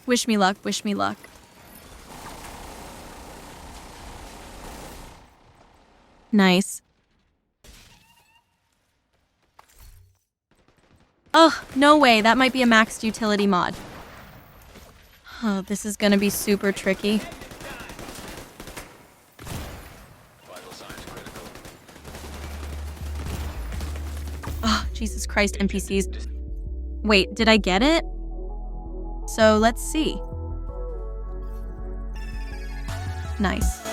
Wish me luck, wish me luck. Nice. Ugh, no way, that might be a maxed utility mod. Oh, this is gonna be super tricky. Oh, Jesus Christ, NPCs. Wait, did I get it? So let's see. Nice.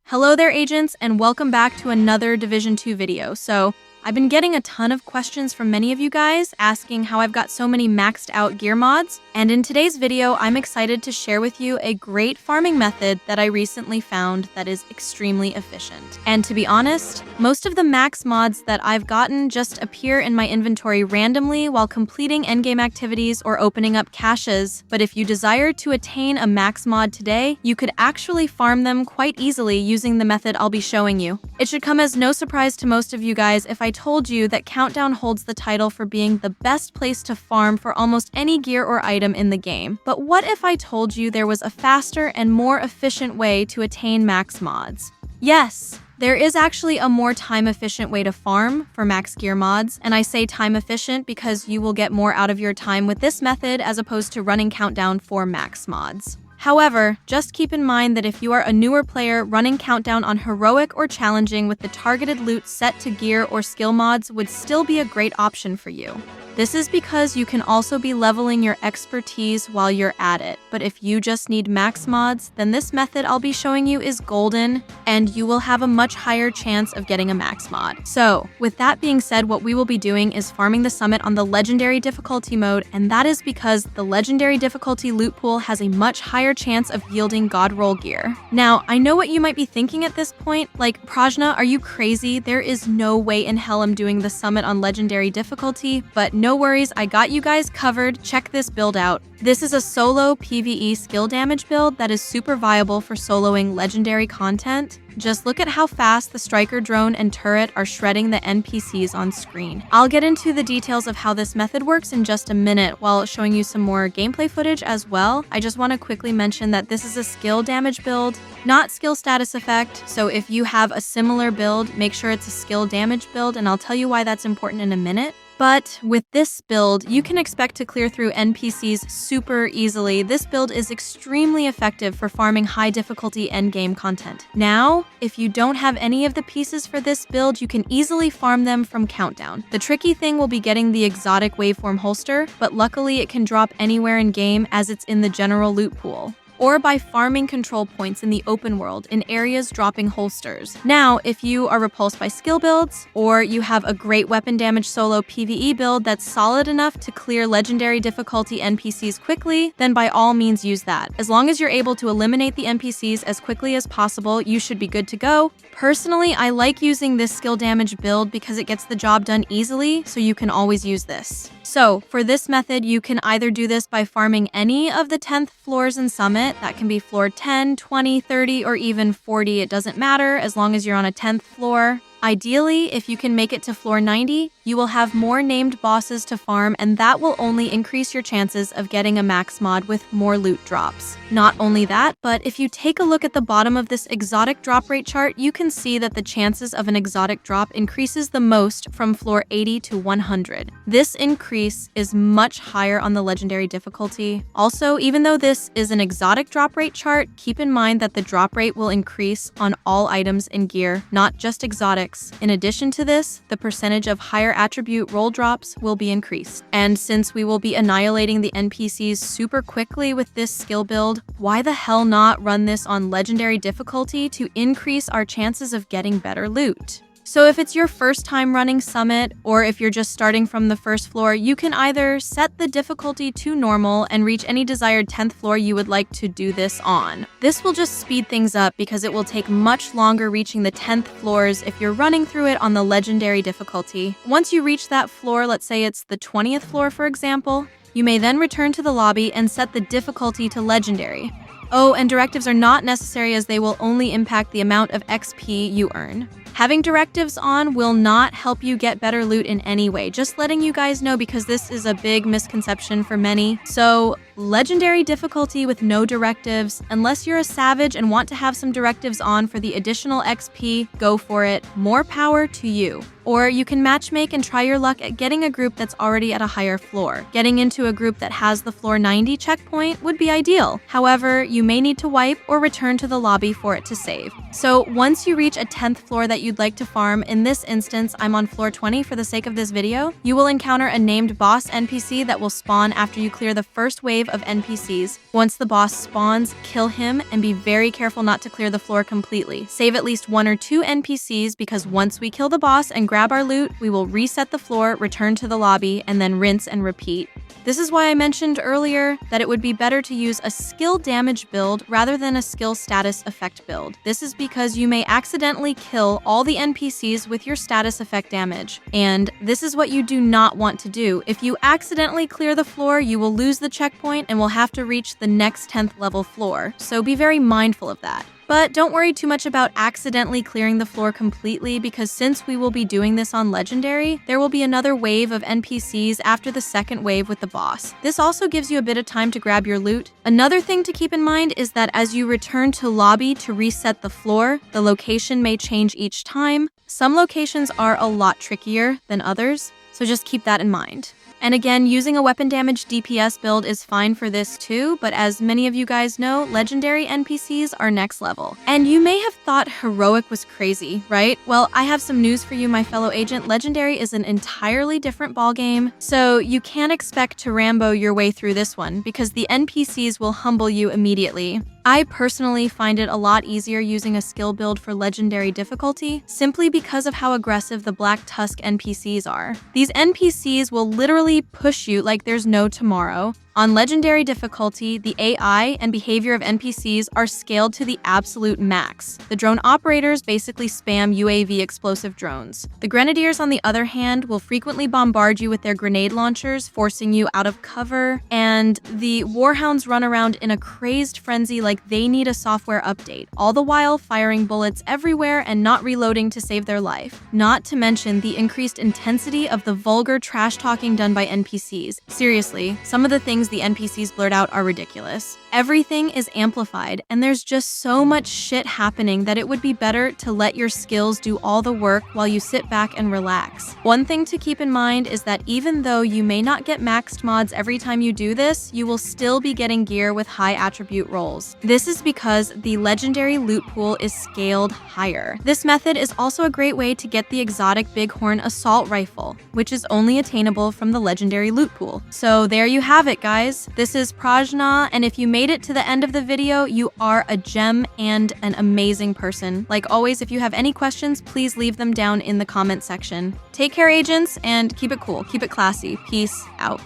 Hello there, agents, and welcome back to another Division 2 video. So, I've been getting a ton of questions from many of you guys asking how I've got so many maxed out gear mods, and in today's video, I'm excited to share with you a great farming method that I recently found that is extremely efficient. And to be honest, most of the max mods that I've gotten just appear in my inventory randomly while completing endgame activities or opening up caches, but if you desire to attain a max mod today, you could actually farm them quite easily using the method I'll be showing you. It should come as no surprise to most of you guys if I told you that Countdown holds the title for being the best place to farm for almost any gear or item in the game. But what if I told you there was a faster and more efficient way to attain max mods? Yes! There is actually a more time-efficient way to farm for max gear mods, and I say time-efficient because you will get more out of your time with this method as opposed to running Countdown for max mods. However, just keep in mind that if you are a newer player, running Countdown on heroic or challenging with the targeted loot set to gear or skill mods would still be a great option for you. This is because you can also be leveling your expertise while you're at it, but if you just need max mods, then this method I'll be showing you is golden, and you will have a much higher chance of getting a max mod. So, with that being said, what we will be doing is farming the summit on the legendary difficulty mode, and that is because the legendary difficulty loot pool has a much higher chance of yielding god roll gear. Now, I know what you might be thinking at this point, like, Prajna, are you crazy? There is no way in hell I'm doing the summit on legendary difficulty, but no worries, I got you guys covered. Check this build out. This is a solo PvE skill damage build that is super viable for soloing legendary content. Just look at how fast the striker drone and turret are shredding the NPCs on screen. I'll get into the details of how this method works in just a minute while showing you some more gameplay footage as well. I just want to quickly mention that this is a skill damage build, not skill status effect, so if you have a similar build, make sure it's a skill damage build, and I'll tell you why that's important in a minute. But with this build, you can expect to clear through NPCs super easily. This build is extremely effective for farming high difficulty endgame content. Now, if you don't have any of the pieces for this build, you can easily farm them from Countdown. The tricky thing will be getting the exotic waveform holster, but luckily it can drop anywhere in game as it's in the general loot pool, or by farming control points in the open world in areas dropping holsters. Now, if you are repulsed by skill builds, or you have a great weapon damage solo PvE build that's solid enough to clear legendary difficulty NPCs quickly, then by all means use that. As long as you're able to eliminate the NPCs as quickly as possible, you should be good to go. Personally, I like using this skill damage build because it gets the job done easily, so you can always use this. So, for this method, you can either do this by farming any of the 10th floors in Summit. That can be floor 10, 20, 30, or even 40. It doesn't matter as long as you're on a 10th floor. Ideally, if you can make it to floor 90, you will have more named bosses to farm, and that will only increase your chances of getting a max mod with more loot drops. Not only that, but if you take a look at the bottom of this exotic drop rate chart, you can see that the chances of an exotic drop increases the most from floor 80 to 100. This increase is much higher on the legendary difficulty. Also, even though this is an exotic drop rate chart, keep in mind that the drop rate will increase on all items and gear, not just exotics. In addition to this, the percentage of higher attribute roll drops will be increased. And since we will be annihilating the NPCs super quickly with this skill build, why the hell not run this on legendary difficulty to increase our chances of getting better loot? So if it's your first time running Summit, or if you're just starting from the first floor, you can either set the difficulty to normal and reach any desired 10th floor you would like to do this on. This will just speed things up because it will take much longer reaching the 10th floors if you're running through it on the legendary difficulty. Once you reach that floor, let's say it's the 20th floor for example, you may then return to the lobby and set the difficulty to legendary. Oh, and directives are not necessary as they will only impact the amount of XP you earn. Having directives on will not help you get better loot in any way, just letting you guys know because this is a big misconception for many. So, legendary difficulty with no directives, unless you're a savage and want to have some directives on for the additional XP, go for it. More power to you. Or you can matchmake and try your luck at getting a group that's already at a higher floor. Getting into a group that has the floor 90 checkpoint would be ideal. However, you may need to wipe or return to the lobby for it to save. So once you reach a 10th floor that you'd like to farm, in this instance, I'm on floor 20 for the sake of this video, you will encounter a named boss NPC that will spawn after you clear the first wave of NPCs. Once the boss spawns, kill him and be very careful not to clear the floor completely. Save at least 1 or 2 NPCs because once we kill the boss and grab our loot, we will reset the floor, return to the lobby, and then rinse and repeat. This is why I mentioned earlier that it would be better to use a skill damage build rather than a skill status effect build. This is because you may accidentally kill all the NPCs with your status effect damage. And this is what you do not want to do. If you accidentally clear the floor, you will lose the checkpoint and will have to reach the next 10th level floor. So be very mindful of that. But don't worry too much about accidentally clearing the floor completely because since we will be doing this on Legendary, there will be another wave of NPCs after the second wave with the boss. This also gives you a bit of time to grab your loot. Another thing to keep in mind is that as you return to lobby to reset the floor, the location may change each time. Some locations are a lot trickier than others, so just keep that in mind. And again, using a weapon damage DPS build is fine for this too, but as many of you guys know, legendary NPCs are next level. And you may have thought heroic was crazy, right? Well, I have some news for you, my fellow agent. Legendary is an entirely different ballgame, so you can't expect to Rambo your way through this one because the NPCs will humble you immediately. I personally find it a lot easier using a skill build for legendary difficulty, simply because of how aggressive the Black Tusk NPCs are. These NPCs will literally push you like there's no tomorrow. On legendary difficulty, the AI and behavior of NPCs are scaled to the absolute max. The drone operators basically spam UAV explosive drones. The grenadiers, on the other hand, will frequently bombard you with their grenade launchers, forcing you out of cover, and the warhounds run around in a crazed frenzy like they need a software update, all the while firing bullets everywhere and not reloading to save their life. Not to mention the increased intensity of the vulgar trash talking done by NPCs. Seriously, some of the things the NPCs blurt out are ridiculous. Everything is amplified, and there's just so much shit happening that it would be better to let your skills do all the work while you sit back and relax. One thing to keep in mind is that even though you may not get maxed mods every time you do this, you will still be getting gear with high attribute rolls. This is because the legendary loot pool is scaled higher. This method is also a great way to get the exotic Bighorn assault rifle, which is only attainable from the legendary loot pool. So there you have it, guys. This is Prajna, and if you made it to the end of the video, you are a gem and an amazing person. Like always, if you have any questions, please leave them down in the comment section. Take care, agents, and keep it cool, keep it classy. Peace out.